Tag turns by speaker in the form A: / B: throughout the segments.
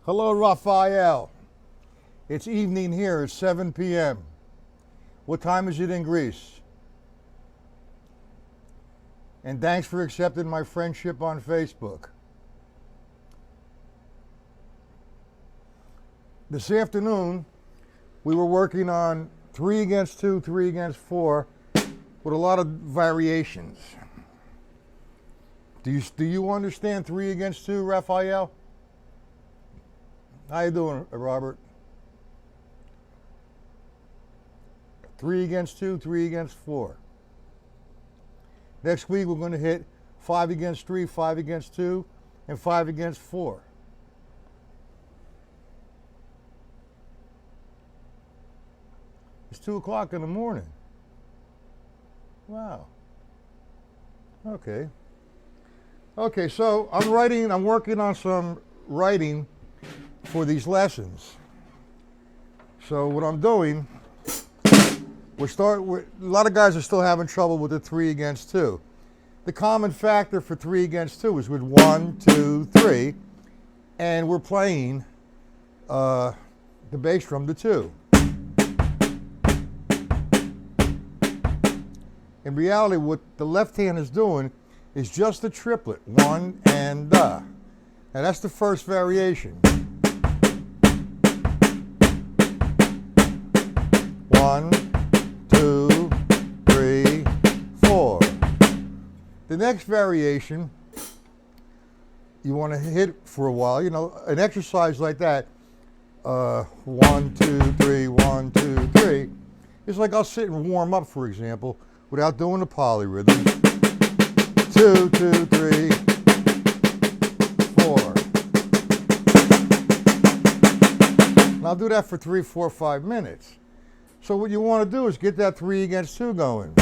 A: Hello, Raphael. It's evening here. It's 7 p.m. What time is it in Greece? And thanks for accepting my friendship on Facebook. This afternoon, we were working on 3 against 2, 3 against 4, with a lot of variations. Do you understand 3 against 2, Raphael? How you doing, Robert? 3 against 2, 3 against 4. Next week we're going to hit 5 against 3, 5 against 2, and 5 against 4. It's 2 o'clock in the morning. Wow. Okay. Okay, so I'm working on some writing for these lessons. So what I'm doing, a lot of guys are still having trouble with the 3 against 2. The common factor for 3 against 2 is with 1, 2, 3, and we're playing the bass drum to 2. In reality, what the left hand is doing is just a triplet, 1 and da. Now that's the first variation. 1, 2, 3, 4. The next variation, you want to hit for a while. You know, an exercise like that, 1, 2, 3, 1, 2, 3. It's like I'll sit and warm up, for example, without doing the polyrhythm. 2, 2, 3, 4. And I'll do that for 3, 4, 5 minutes. So what you want to do is get that 3 against 2 going.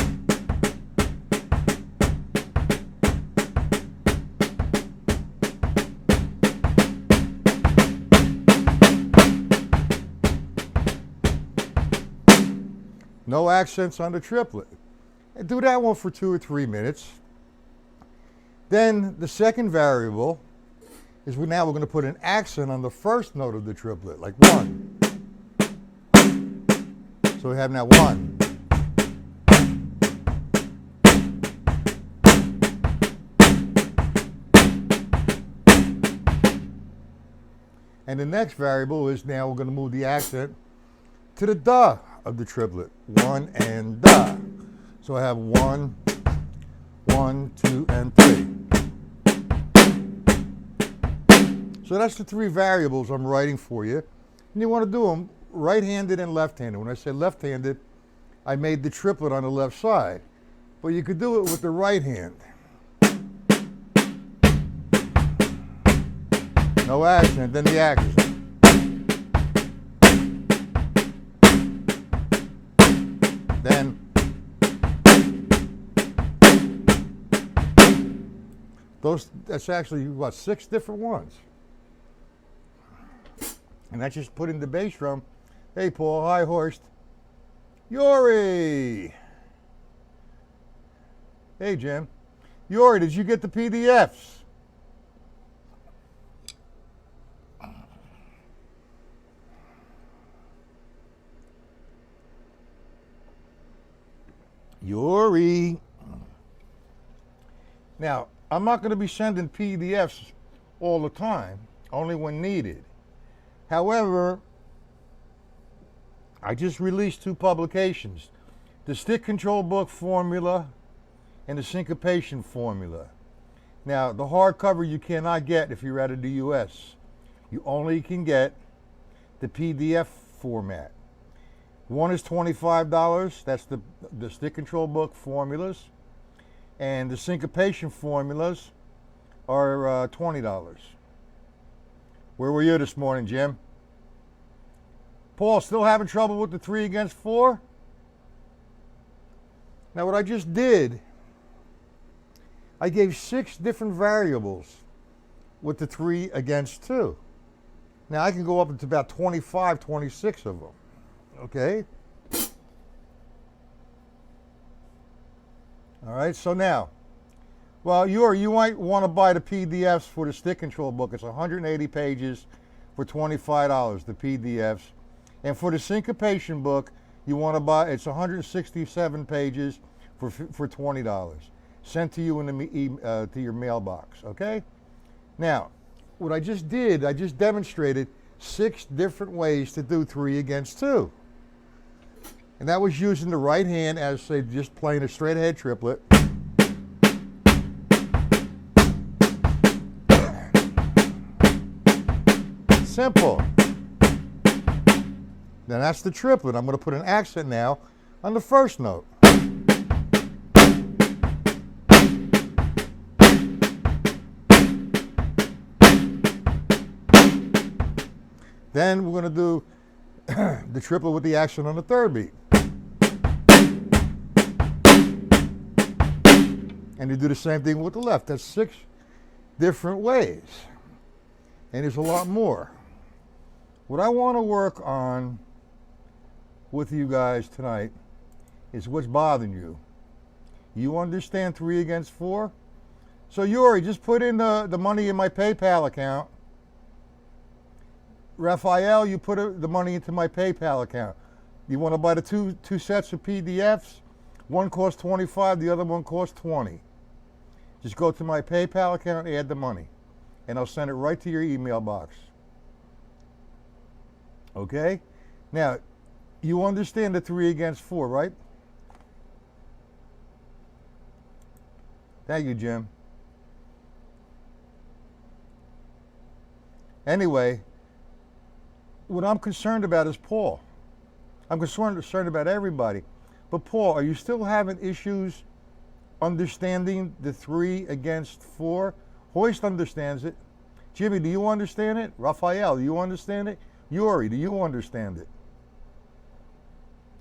A: No accents on the triplet. And do that one for 2 or 3 minutes. Then the second variable is now we're going to put an accent on the first note of the triplet, like 1. So we have now 1. And the next variable is now we're going to move the accent to the da of the triplet, 1 and da. So I have 1, 1, 2, and 3. So that's the 3 variables I'm writing for you. And you want to do them right-handed and left-handed. When I say left-handed, I made the triplet on the left side. But you could do it with the right hand. No accent, then the accent. Then that's actually, what, 6 different ones. And that's just putting the bass drum. Hey, Paul. Hi, Horst. Yori. Hey, Jim. Yori, did you get the PDFs? Yori. Now, I'm not going to be sending PDFs all the time, only when needed. However, I just released 2 publications, the stick control book formula and the syncopation formula. Now, the hardcover you cannot get if you're out of the US. You only can get the PDF format. One is $25, that's the stick control book formulas, and the syncopation formulas are $20. Where were you this morning, Jim? Paul, still having trouble with the 3 against 4? Now what I just did, I gave 6 different variables with the 3 against 2. Now I can go up to about 25, 26 of them. Okay? All right, so now, well, you might want to buy the PDFs for the stick control book. It's 180 pages for $25, the PDFs. And for the syncopation book, you want to buy, it's 167 pages for $20. Sent to you in the to your mailbox, okay? Now, what I just did, I just demonstrated 6 different ways to do 3 against 2. And that was using the right hand as, say, just playing a straight ahead triplet. Simple. Then that's the triplet. I'm going to put an accent now on the first note. Then we're going to do the triplet with the accent on the third beat. And you do the same thing with the left. That's 6 different ways. And there's a lot more. What I want to work on with you guys tonight is what's bothering you. You understand 3 against 4? So Yuri, just put in the money in my PayPal account. Raphael, you put the money into my PayPal account. You want to buy the two sets of PDFs? One costs $25, the other one costs $20. Just go to my PayPal account, add the money, and I'll send it right to your email box. Okay? Now, you understand the 3 against 4, right? Thank you, Jim. Anyway, what I'm concerned about is Paul. I'm concerned about everybody. But Paul, are you still having issues understanding the 3 against 4? Hoist understands it. Jimmy, do you understand it? Raphael, do you understand it? Yuri, do you understand it?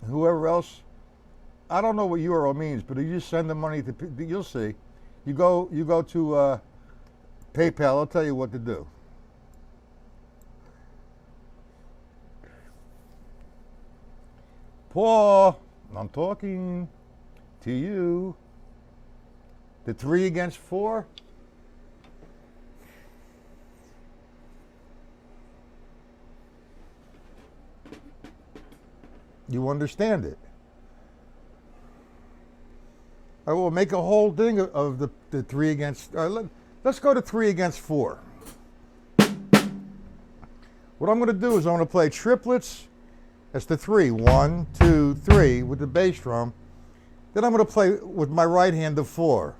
A: Whoever else, I don't know what euro means, but you just send the money to, you'll see. You go to PayPal, I'll tell you what to do. Paul, I'm talking to you. The 3 against 4? You understand it. I will make a whole thing of the 3 against, let's go to 3 against 4. What I'm going to do is I'm going to play triplets. That's the 3, 1, 2, 3 with the bass drum. Then I'm going to play with my right hand the 4.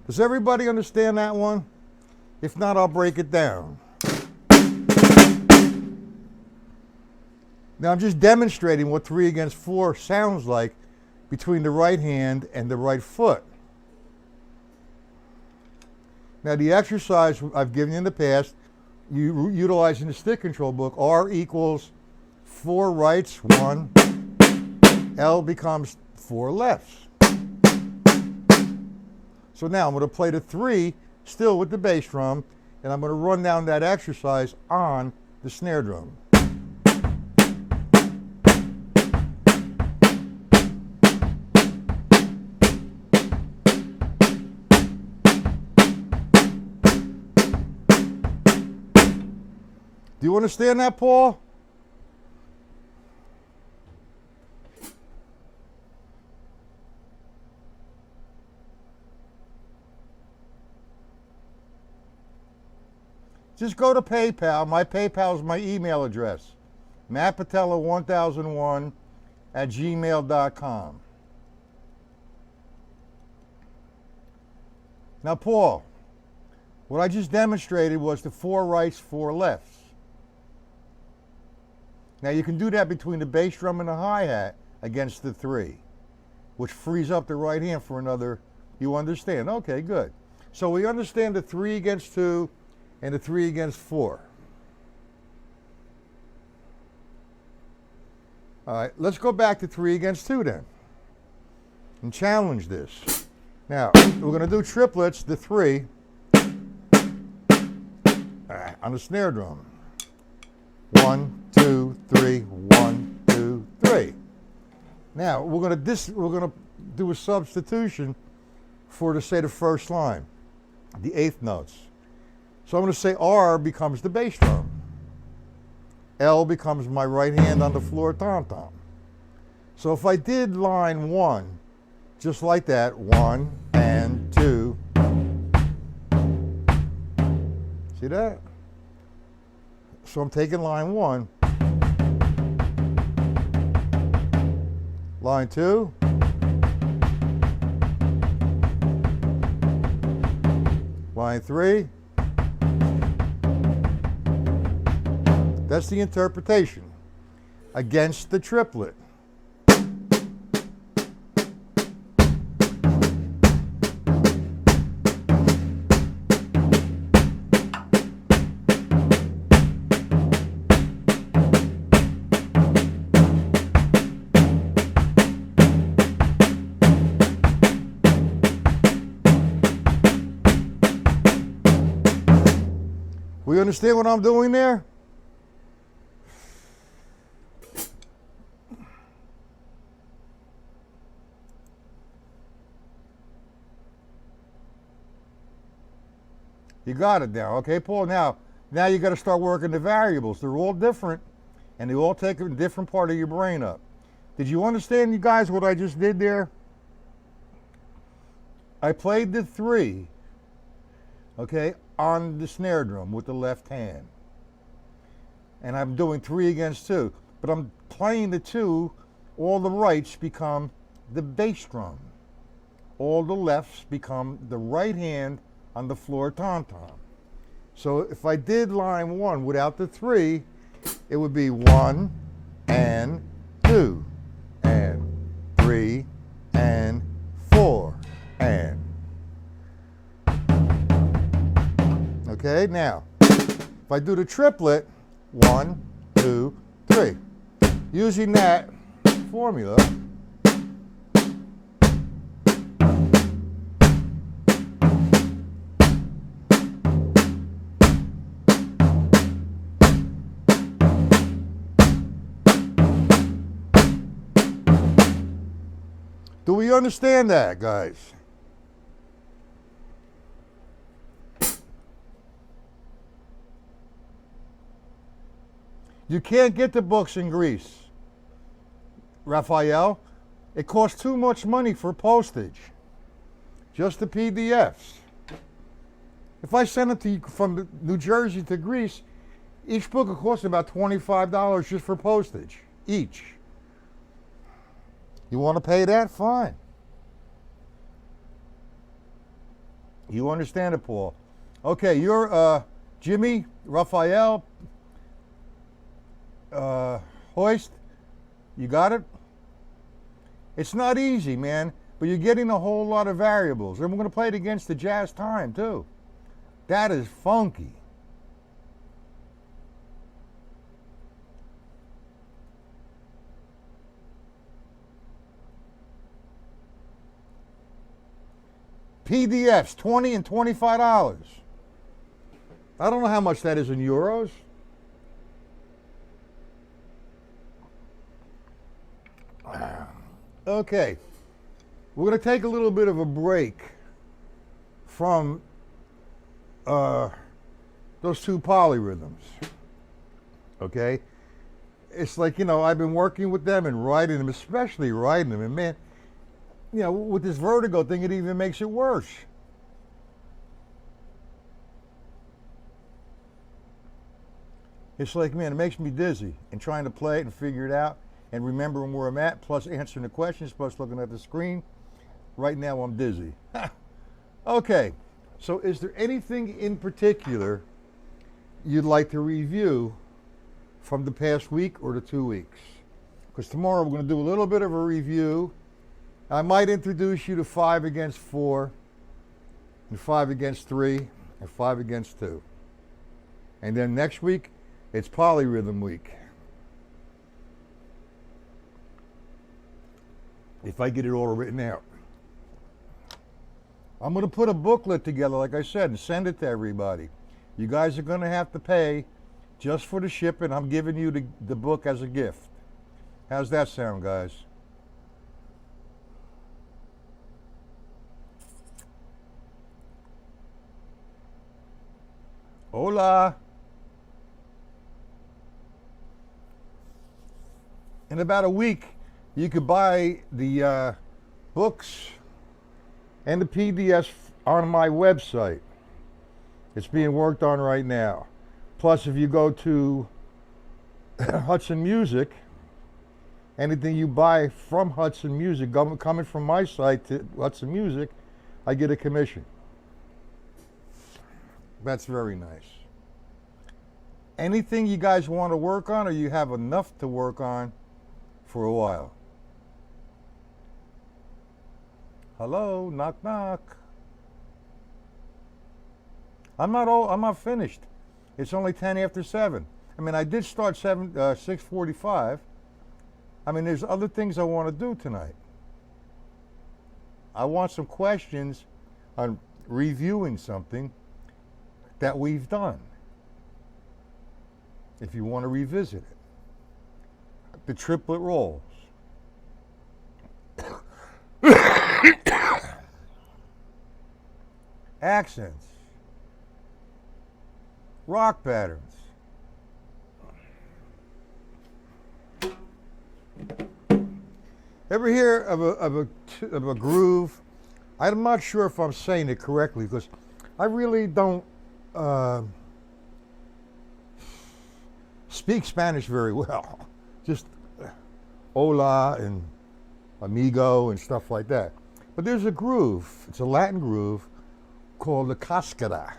A: Does everybody understand that one? If not, I'll break it down. Now I'm just demonstrating what 3 against 4 sounds like between the right hand and the right foot. Now the exercise I've given you in the past, you utilizing the stick control book, R equals 4 rights, 1, L becomes 4 lefts. So now I'm going to play the 3 still with the bass drum, and I'm going to run down that exercise on the snare drum. Do you understand that, Paul? Just go to PayPal. My PayPal is my email address. mattpatella1001@gmail.com. Now, Paul, what I just demonstrated was the 4 rights, 4 lefts. Now you can do that between the bass drum and the hi-hat against the 3, which frees up the right hand for another. You understand? Okay, good. So we understand the 3 against 2 and the 3 against 4. All right, let's go back to 3 against 2 then and challenge this. Now, we're going to do triplets, the 3. on the snare drum. 1, 2, 3, 1, 2, 3. Now we're gonna do a substitution for, say, the first line, the eighth notes. So I'm going to say R becomes the bass drum. L becomes my right hand on the floor tom-tom. So if I did line 1, just like that, 1 and 2. See that? So I'm taking line 1, line 2, line 3. That's the interpretation against the triplet. We understand what I'm doing there? You got it now, okay, Paul? Now you got to start working the variables. They're all different, and they all take a different part of your brain up. Did you understand, you guys, what I just did there? I played the 3, okay, on the snare drum with the left hand. And I'm doing 3 against 2. But I'm playing the 2, all the rights become the bass drum. All the lefts become the right hand on the floor tom-tom. So if I did line 1 without the 3, it would be 1 and 2 and 3 and 4 and. Okay, now if I do the triplet, 1, 2, 3, using that formula, do we understand that, guys? You can't get the books in Greece, Raphael. It costs too much money for postage. Just the PDFs. If I send it to you from New Jersey to Greece, each book will cost about $25 just for postage, each. You want to pay that? Fine. You understand it, Paul. Okay, you're Jimmy, Raphael, Hoist, you got it? It's not easy, man, but you're getting a whole lot of variables. And we're going to play it against the jazz time, too. That is funky. PDFs, $20 and $25. I don't know how much that is in euros. Okay, we're going to take a little bit of a break from those 2 polyrhythms. Okay, it's like, you know, I've been working with them and writing them, especially writing them, and man, you know, with this vertigo thing, it even makes it worse. It's like, man, it makes me dizzy, and trying to play it and figure it out and remembering where I'm at, plus answering the questions, plus looking at the screen. Right now I'm dizzy. Okay, so is there anything in particular you'd like to review from the past week or the 2 weeks? Because tomorrow we're going to do a little bit of a review. I might introduce you to 5 against 4, and 5 against 3, and 5 against 2. And then next week, it's polyrhythm week. If I get it all written out. I'm going to put a booklet together, like I said, and send it to everybody. You guys are going to have to pay just for the shipping. I'm giving you the book as a gift. How's that sound, guys? Hola. In about a week, you could buy the books and the PDFs on my website. It's being worked on right now. Plus, if you go to Hudson Music, anything you buy from Hudson Music, coming from my site to Hudson Music, I get a commission. That's very nice. Anything you guys want to work on, or you have enough to work on for a while? Hello, knock knock. I'm not finished. It's only 10 after 7. I mean, I did start 6:45. I mean, there's other things I want to do tonight. I want some questions on reviewing something that we've done, if you want to revisit it. The triplet rolls. Accents. Rock patterns. Ever hear of a groove? I'm not sure if I'm saying it correctly, because I really don't speak Spanish very well. Just hola and amigo and stuff like that. But there's a groove. It's a Latin groove called the cascada.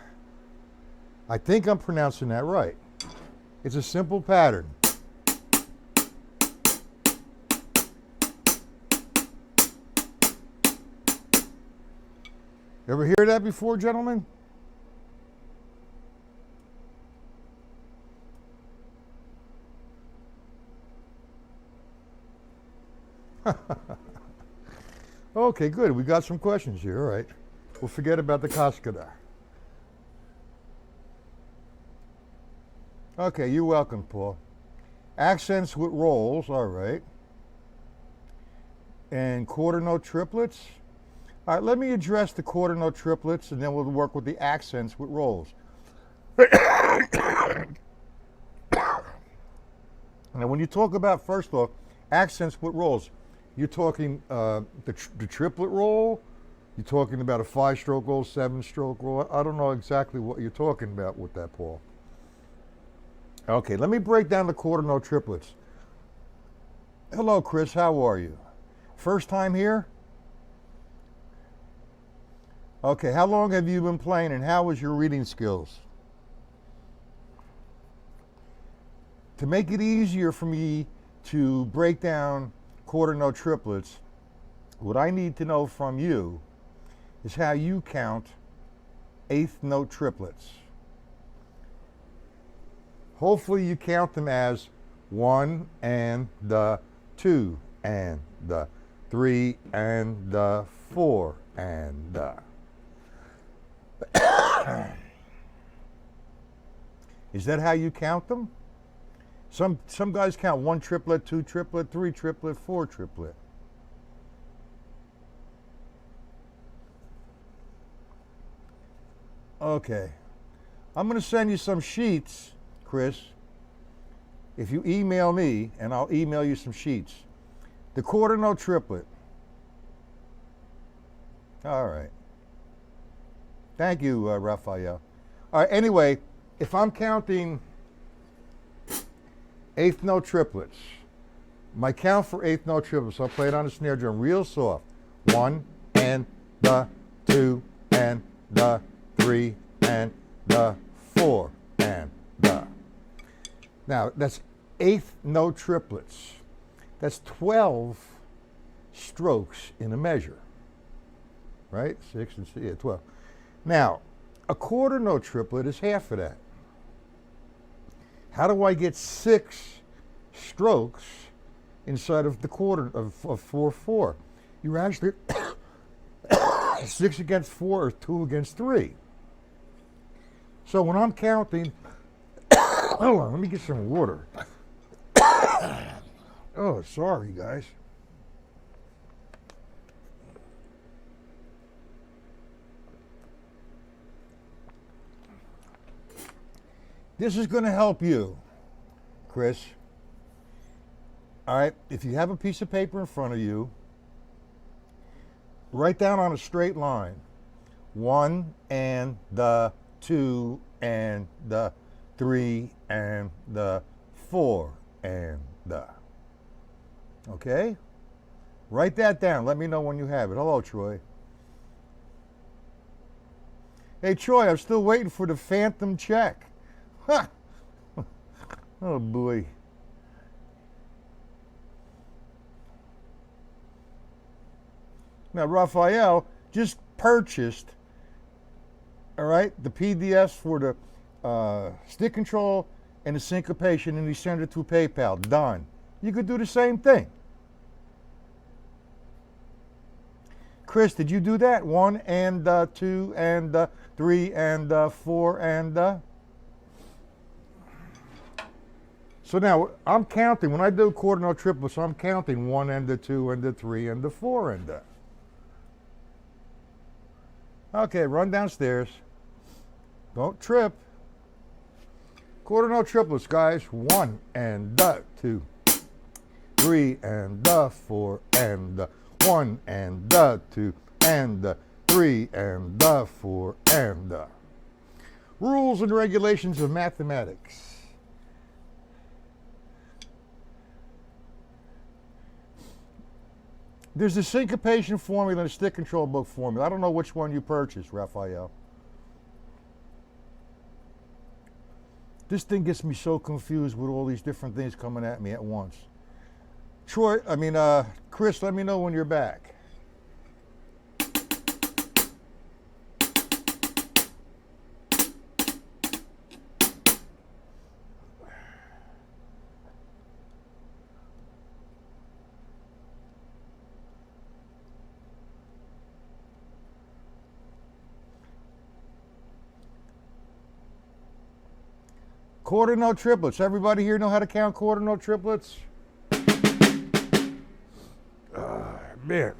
A: I think I'm pronouncing that right. It's a simple pattern. Ever hear that before, gentlemen? Okay, good. We got some questions here. All right. We'll forget about the cascada. Okay, you're welcome, Paul. Accents with rolls, all right. And quarter note triplets. All right, let me address the quarter note triplets, and then we'll work with the accents with rolls. Now, when you talk about, first off, accents with rolls, you're talking the triplet roll. You're talking about a 5-stroke roll, 7-stroke roll. I don't know exactly what you're talking about with that, Paul. Okay, let me break down the quarter note triplets. Hello, Chris. How are you? First time here? Okay, how long have you been playing, and how was your reading skills? To make it easier for me to break down quarter note triplets, what I need to know from you is how you count eighth note triplets. Hopefully you count them as 1 and the 2 and the 3 and the 4 and the. Is that how you count them? Some guys count 1 triplet, 2 triplet, 3 triplet, 4 triplet. Okay. I'm going to send you some sheets, Chris. If you email me, and I'll email you some sheets. The quarter note triplet. All right. Thank you, Raphael. All right, anyway, if I'm counting eighth note triplets, my count for eighth note triplets, I'll play it on the snare drum real soft. 1 and the 2 and the 3 and the 4 and the. Now, that's eighth note triplets. That's 12 strokes in a measure, right? 6 and 6, yeah, 12. Now, a quarter note triplet is half of that. How do I get 6 strokes inside of the quarter of 4/4? You're actually 6 against 4 or 2 against 3. So when I'm counting, hold on, let me get some water. Oh, sorry, guys. This is going to help you, Chris. All right, if you have a piece of paper in front of you, write down on a straight line 1 and the 2 and the 3 and the 4 and the. Okay? Write that down. Let me know when you have it. Hello, Troy. Hey, Troy, I'm still waiting for the phantom check. Huh. Oh, boy. Now, Raphael just purchased, all right, the PDFs for the stick control and the syncopation, and he sent it to PayPal. Done. You could do the same thing. Chris, did you do that? 1 and 2 and 3 and 4 and So now I'm counting. When I do quarter note triplets, I'm counting 1 and the 2 and the 3 and the 4 and the. Okay, run downstairs. Don't trip. Quarter note triplets, guys. 1 and the 2, 3 and the 4 and the 1 and the 2 and the 3 and the 4 and the. Rules and regulations of mathematics. There's a syncopation formula and a stick control book formula. I don't know which one you purchased, Raphael. This thing gets me so confused with all these different things coming at me at once. Chris, let me know when you're back. Quarter note triplets. Everybody here know how to count quarter note triplets? Man.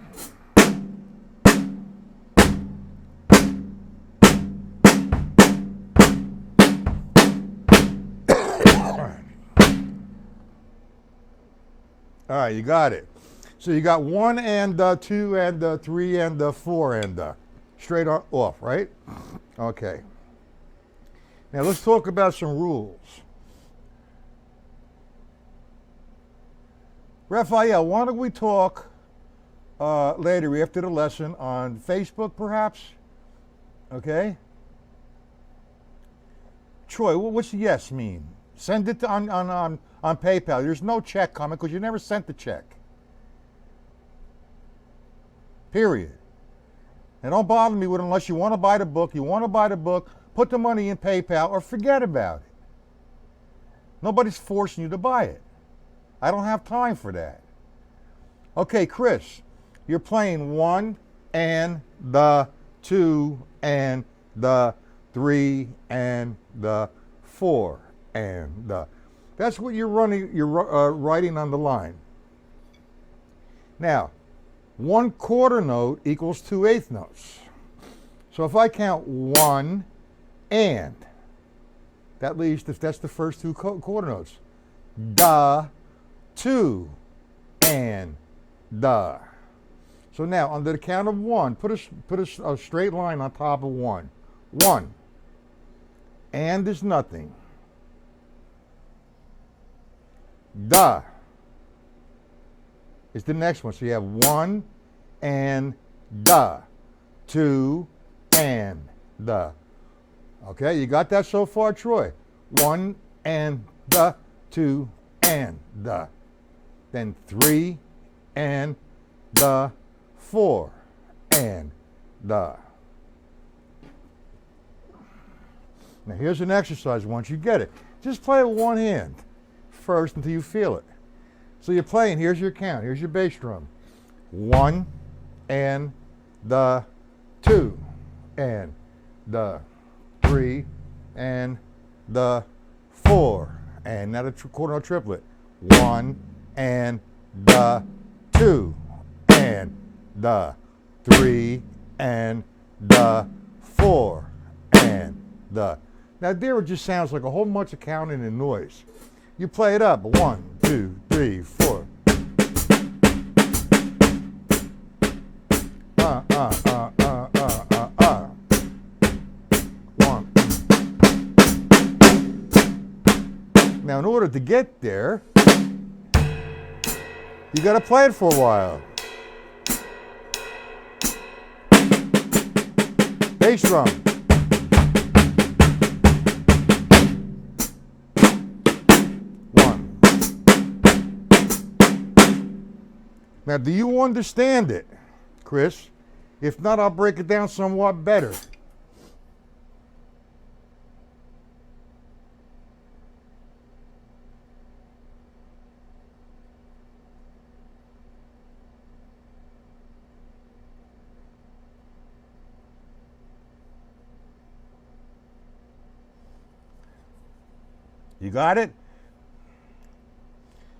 A: All right, you got it. So you got 1 and 2 and 3 and 4 and straight off, right? Okay. Now let's talk about some rules. Raphael, why don't we talk later after the lesson on Facebook, perhaps? Okay. Troy, what's yes mean? Send it on PayPal. There's no check coming because you never sent the check. Period. And don't bother me with it unless you want to buy the book. You want to buy the book, put the money in PayPal or forget about it. Nobody's forcing you to buy it. I don't have time for that. Okay, Chris, you're playing 1 and the 2 and the 3 and the 4 and the. That's what you're writing on the line. Now, 1/4 note equals 2/8 notes. So if I count 1 and, that leaves, that's the first 2 quarter notes. Da, 2 and da. So now, under the count of 1, put a straight line on top of 1. 1. And is nothing. Da is the next one. So you have 1 and da. 2 and da. Okay, you got that so far, Troy? 1 and da, 2 and da. Then 3 and da, 4 and da. Now here's an exercise once you get it. Just play with one hand first until you feel it. So you're playing, here's your count, here's your bass drum. 1 and the 2 and the 3 and the 4, and now the quarter note triplet. 1 and the 2 and the 3 and the 4 and the. Now there it just sounds like a whole bunch of counting and noise. You play it up. 1, 2, 3, 4. One. Now in order to get there, you got to play it for a while. Bass drum. One. Now, do you understand it, Chris? If not, I'll break it down somewhat better. You got it?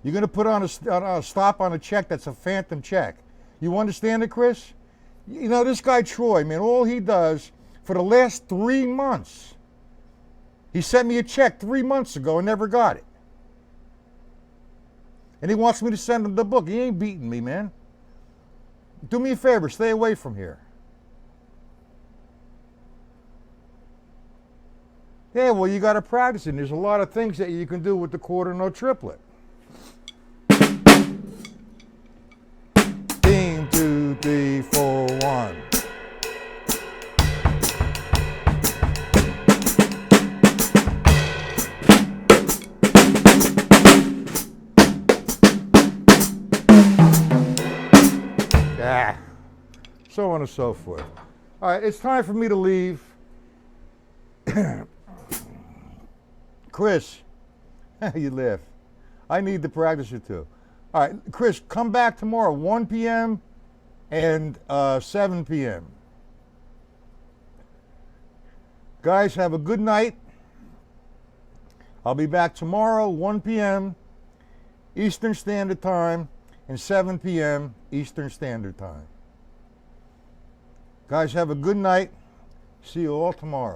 A: You're going to put on a stop on a check that's a phantom check. You understand it, Chris? You know, this guy Troy, man, all he does for the last 3 months, he sent me a check 3 months ago and never got it. And he wants me to send him the book. He ain't beating me, man. Do me a favor, stay away from here. Yeah, well, you got to practice it. And there's a lot of things that you can do with the quarter note triplet. Theme, 2, 3, 4, 1. Yeah, so on and so forth. All right, it's time for me to leave. Chris, you laugh. I need to practice it too. All right, Chris, come back tomorrow, 1 p.m. and 7 p.m. Guys, have a good night. I'll be back tomorrow, 1 p.m. Eastern Standard Time and 7 p.m. Eastern Standard Time. Guys, have a good night. See you all tomorrow.